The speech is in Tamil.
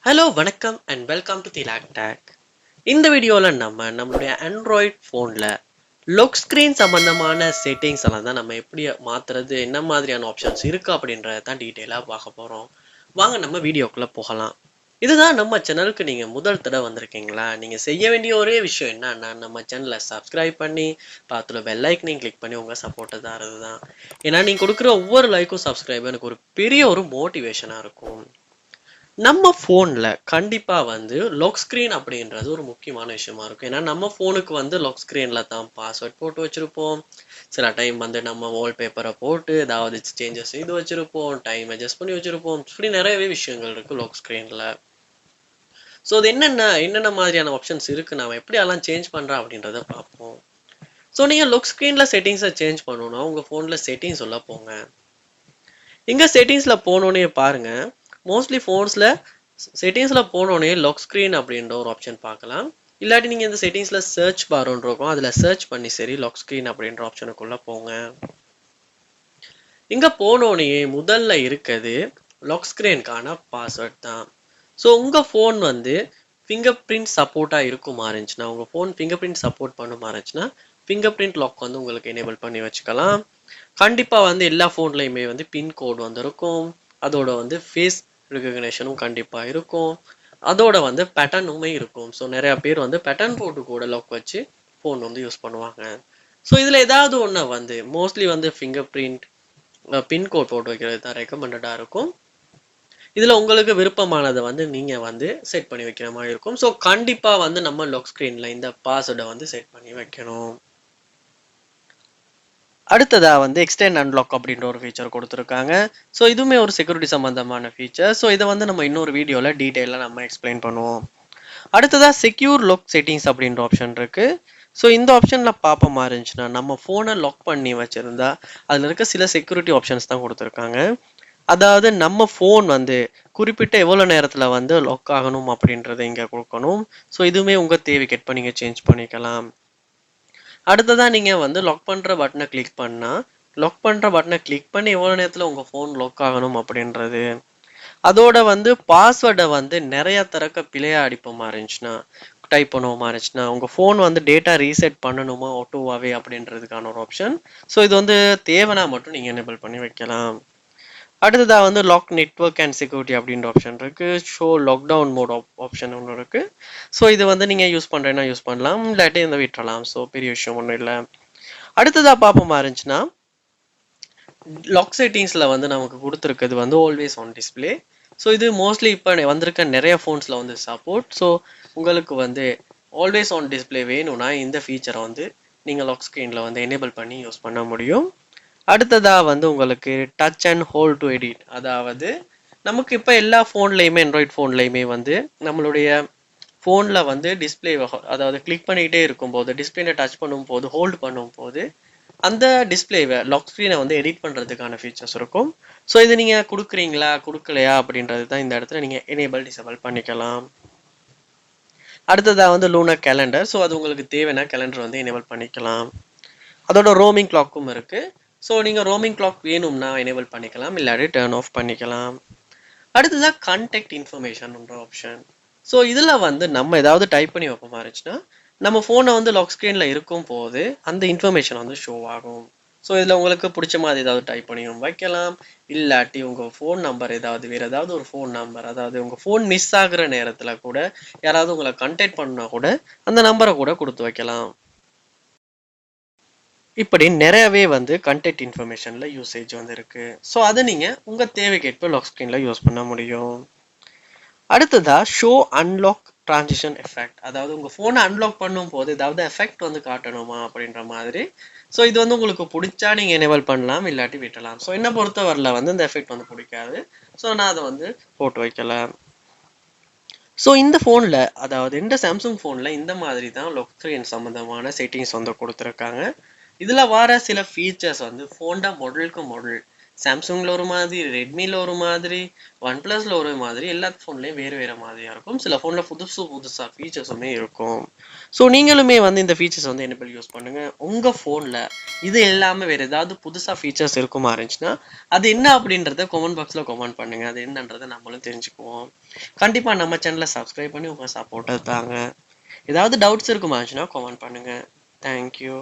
ஹலோ வணக்கம் and welcome to the log tag. இந்த வீடியோவில் நம்மளுடைய ஆண்ட்ராய்ட் ஃபோனில் லாக் ஸ்க்ரீன் சம்மந்தமான செட்டிங்ஸ் எல்லாம் தான் நம்ம எப்படி மாற்றுறது, என்ன மாதிரியான ஆப்ஷன்ஸ் இருக்குது அப்படின்றத தான் டீட்டெயிலாக பார்க்க போகிறோம். வாங்க நம்ம வீடியோக்குள்ளே போகலாம். இதுதான் நம்ம சேனலுக்கு நீங்கள் முதல் தடவை வந்திருக்கீங்களா, நீங்கள் செய்ய வேண்டிய ஒரே விஷயம் என்னன்னா நம்ம சேனலை சப்ஸ்கிரைப் பண்ணி பார்த்துல பெல் ஐக்கனையும் கிளிக் பண்ணி உங்கள் சப்போர்ட்டை தரது தான். ஏன்னா நீங்கள் கொடுக்குற ஒவ்வொரு லைக்கும் சப்ஸ்கிரைபும் எனக்கு ஒரு பெரிய ஒரு மோட்டிவேஷனாக இருக்கும். நம்ம ஃபோனில் கண்டிப்பாக லாக் ஸ்க்ரீன் அப்படின்றது ஒரு முக்கியமான விஷயமா இருக்கும். ஏன்னா நம்ம ஃபோனுக்கு லாக் ஸ்க்ரீனில் தான் பாஸ்வேர்ட் போட்டு வச்சுருப்போம். சில டைம் நம்ம வால்பேப்பரை போட்டு ஏதாவது சேஞ்சஸ் செய்து வச்சுருப்போம், டைம் அட்ஜஸ்ட் பண்ணி வச்சுருப்போம். இப்படி நிறையவே விஷயங்கள் இருக்குது லாக் ஸ்க்ரீனில். ஸோ அது என்னென்ன மாதிரியான ஆப்ஷன்ஸ் இருக்குது, நம்ம எப்படி அதெல்லாம் சேஞ்ச் பண்ணுறோம் அப்படின்றத பார்ப்போம். ஸோ நீங்கள் லாக் ஸ்க்ரீனில் செட்டிங்ஸை சேஞ்ச் பண்ணணும்னா உங்கள் ஃபோனில் செட்டிங்ஸ் உள்ள போங்க. இங்கே செட்டிங்ஸில் போனோன்னே பாருங்கள், மோஸ்ட்லி ஃபோன்ஸில் செட்டிங்ஸில் போனோடனே லாக் ஸ்க்ரீன் அப்படின்ற ஒரு ஆப்ஷன் பார்க்கலாம். இல்லாட்டி நீங்கள் இந்த செட்டிங்ஸில் சர்ச் பாருன்னு இருக்கும், அதில் சர்ச் பண்ணி சரி லாக் ஸ்க்ரீன் அப்படின்ற ஆப்ஷனுக்குள்ளே போங்க. இங்கே போனோடனே முதல்ல இருக்கிறது லாக் ஸ்க்ரீனுக்கான பாஸ்வேர்ட் தான். ஸோ உங்கள் ஃபோன் ஃபிங்கர் பிரிண்ட் சப்போர்ட்டாக இருக்குமா இருந்துச்சுன்னா, உங்கள் ஃபோன் ஃபிங்கர் பிரிண்ட் சப்போர்ட் பண்ணுமா இருந்துச்சுன்னா ஃபிங்கர் பிரிண்ட் லாக் உங்களுக்கு எனேபிள் பண்ணி வச்சுக்கலாம். கண்டிப்பாக எல்லா ஃபோன்லையுமே பின்கோடு இருக்கும். அதோட ஃபேஸ் ரெகக்னேஷனும் கண்டிப்பாக இருக்கும். அதோட பேட்டர்னுமே இருக்கும். ஸோ நிறையா பேர் பேட்டர்ன் போட்டு கூட லாக் வச்சு ஃபோன் யூஸ் பண்ணுவாங்க. ஸோ இதில் ஏதாவது ஒன்று மோஸ்ட்லி ஃபிங்கர் பிரிண்ட் பின்கோட் போட்டு வைக்கிறது தான் ரெக்கமெண்டடாக இருக்கும். இதில் உங்களுக்கு விருப்பமானதை நீங்கள் செட் பண்ணி வைக்கிற மாதிரி இருக்கும். ஸோ கண்டிப்பாக நம்ம லாக் ஸ்க்ரீனில் இந்த பாஸ்வேர்டை செட் பண்ணி வைக்கணும். அடுத்ததாக எக்ஸ்டெண்ட் அன்லாக் அப்படின்ற ஒரு ஃபீச்சர் கொடுத்துருக்காங்க. ஸோ இதுவுமே ஒரு செக்யூரிட்டி சம்மந்தமான ஃபீச்சர். ஸோ இதை நம்ம இன்னொரு வீடியோவில் டீட்டெயிலாக நம்ம எக்ஸ்பிளைன் பண்ணுவோம். அடுத்ததாக செக்யூர் லாக் செட்டிங்ஸ் அப்படின்ற ஆப்ஷன் இருக்குது. ஸோ இந்த ஆப்ஷனில் பார்ப்போமா இருந்துச்சுன்னா, நம்ம ஃபோனை லாக் பண்ணி வச்சுருந்தா அதில் இருக்க சில செக்யூரிட்டி ஆப்ஷன்ஸ் தான் கொடுத்துருக்காங்க. அதாவது நம்ம ஃபோன் குறிப்பிட்ட எவ்வளோ நேரத்தில் லாக் ஆகணும் அப்படின்றத இங்கே கொடுக்கணும். ஸோ இதுவுமே உங்கள் தேவைக்கேற்ப நீங்கள் சேஞ்ச் பண்ணிக்கலாம். அடுத்ததாக நீங்கள் லாக் பண்ணுற பட்டனை கிளிக் பண்ணால், லாக் பண்ணுற பட்டனை கிளிக் பண்ணி எவ்வளோ நேரத்தில் உங்கள் ஃபோன் லாக் ஆகணும் அப்படின்றது. அதோட பாஸ்வேர்டை நிறையா தரக்க பிழையாக அடிப்போமா இருந்துச்சுன்னா, டைப் பண்ணுவோமா இருந்துச்சுன்னா, உங்கள் ஃபோன் டேட்டா ரீசெட் பண்ணணுமா ஆட்டோவாகவே அப்படின்றதுக்கான ஒரு ஆப்ஷன். ஸோ இது தேவைன்னா மட்டும் நீங்கள் எனேபிள் பண்ணி வைக்கலாம். அடுத்ததாக லாக் நெட்வொர்க் அண்ட் செக்யூரிட்டி அப்படின்ற ஆப்ஷன் இருக்குது. ஷோ லாக்டவுன் மோட் ஆப்ஷன் ஒன்று இருக்குது. ஸோ இது நீங்கள் யூஸ் பண்ணுறேன்னா யூஸ் பண்ணலாம், இல்லாட்டி விட்டுறலாம். ஸோ பெரிய விஷயம் ஒன்றும் இல்லை. அடுத்ததாக பார்ப்போமா இருந்துச்சுன்னா, லாக் செட்டிங்ஸில் நமக்கு கொடுத்துருக்குது ஆல்வேஸ் ஆன் டிஸ்பிளே. ஸோ இது மோஸ்ட்லி இப்போ வந்திருக்க நிறைய ஃபோன்ஸில் சப்போர்ட். ஸோ உங்களுக்கு ஆல்வேஸ் ஆன் டிஸ்பிளே வேணும்னா இந்த ஃபீச்சரை நீங்கள் லாக் ஸ்க்ரீனில் எனேபிள் பண்ணி யூஸ் பண்ண முடியும். அடுத்ததாக உங்களுக்கு touch and hold to edit. அதாவது நமக்கு இப்போ எல்லா ஃபோன்லேயுமே ஆண்ட்ராய்ட் ஃபோன்லேயுமே நம்மளுடைய ஃபோனில் டிஸ்பிளே, அதாவது கிளிக் பண்ணிக்கிட்டே இருக்கும்போது டிஸ்பிளேல டச் பண்ணும்போது ஹோல்ட் பண்ணும்போது அந்த டிஸ்பிளேவை லாக் ஸ்க்ரீனை எடிட் பண்ணுறதுக்கான ஃபீச்சர்ஸ் இருக்கும். ஸோ இது நீங்கள் கொடுக்குறீங்களா கொடுக்கலையா அப்படின்றது தான் இந்த இடத்துல நீங்கள் எனேபிள் டிசேபிள் பண்ணிக்கலாம். அடுத்ததாக லூனா கேலண்டர். ஸோ அது உங்களுக்கு தேவைன்னா கேலண்டர் எனேபிள் பண்ணிக்கலாம். அதோட ரோமிங் கிளாக்கும் இருக்குது. ஸோ நீங்கள் ரோமிங் கிளாக் வேணும்னா எனேபிள் பண்ணிக்கலாம், இல்லாட்டி டர்ன் ஆஃப் பண்ணிக்கலாம். அடுத்ததாக கான்டாக்ட் இன்ஃபர்மேஷன்ன்ற ஆப்ஷன். ஸோ இதில் நம்ம ஏதாவது டைப் பண்ணி வைப்போமா இருந்துச்சுன்னா, நம்ம ஃபோனை லாக் ஸ்க்ரீனில் இருக்கும் போது அந்த இன்ஃபர்மேஷன் ஷோ ஆகும். ஸோ இதில் உங்களுக்கு பிடிச்ச மாதிரி ஏதாவது டைப் பண்ணி வைக்கலாம், இல்லாட்டி உங்கள் ஃபோன் நம்பர் வேறு ஏதாவது ஒரு ஃபோன் நம்பர், அதாவது உங்கள் ஃபோன் மிஸ் ஆகுற நேரத்தில் கூட யாராவது உங்களை கான்டாக்ட் பண்ணால் கூட அந்த நம்பரை கூட கொடுத்து வைக்கலாம். இப்படி நிறையவே கண்டென்ட் இன்ஃபர்மேஷனில் யூசேஜ் இருக்குது. ஸோ அதை நீங்கள் உங்கள் தேவைக்கேற்ப லாக் ஸ்க்ரீனில் யூஸ் பண்ண முடியும். அடுத்ததாக ஷோ அன்லாக் ட்ரான்சிஷன் எஃபெக்ட். அதாவது உங்கள் ஃபோனை அன்லாக் பண்ணும் போது ஏதாவது எஃபெக்ட் காட்டணுமா அப்படின்ற மாதிரி. ஸோ இது உங்களுக்கு பிடிச்சா நீங்கள் எனேபிள் பண்ணலாம், இல்லாட்டி விட்டலாம். ஸோ என்னை பொறுத்தவரையில் இந்த எஃபெக்ட் பிடிக்காது. ஸோ நான் அதை போட்டு வைக்கலாம். ஸோ இந்த ஃபோனில், அதாவது இந்த சாம்சங் ஃபோனில் இந்த மாதிரி தான் லாக் ஸ்க்ரீன் சம்மந்தமான செட்டிங்ஸ் கொடுத்துருக்காங்க. இதில் வர சில ஃபீச்சர்ஸ் ஃபோன்ட மாடலுக்கு மாடல் சாம்சங்கில் ஒரு மாதிரி, ரெட்மியில் ஒரு மாதிரி, ஒன் ப்ளஸில் ஒரு மாதிரி, எல்லா ஃபோன்லேயும் வேறு வேறு மாதிரியாக இருக்கும். சில ஃபோனில் புதுசாக ஃபீச்சர்ஸுமே இருக்கும். ஸோ நீங்களுமே வந்து இந்த ஃபீச்சர்ஸ் வந்து எனேபிள் யூஸ் பண்ணுங்கள். உங்கள் ஃபோனில் இது இல்லாமல் வேறு ஏதாவது புதுசாக ஃபீச்சர்ஸ் இருக்குமா இருந்துச்சுன்னா அது என்ன அப்படின்றத கமெண்ட் பாக்ஸில் கமெண்ட் பண்ணுங்கள். அது என்னன்றதை நம்மளும் தெரிஞ்சுக்குவோம். கண்டிப்பாக நம்ம சேனலை சப்ஸ்கிரைப் பண்ணி உங்கள் சப்போர்ட்டை தாங்க. ஏதாவது டவுட்ஸ் இருக்குமா இருந்துச்சுன்னா கமெண்ட் பண்ணுங்கள். தேங்க்யூ.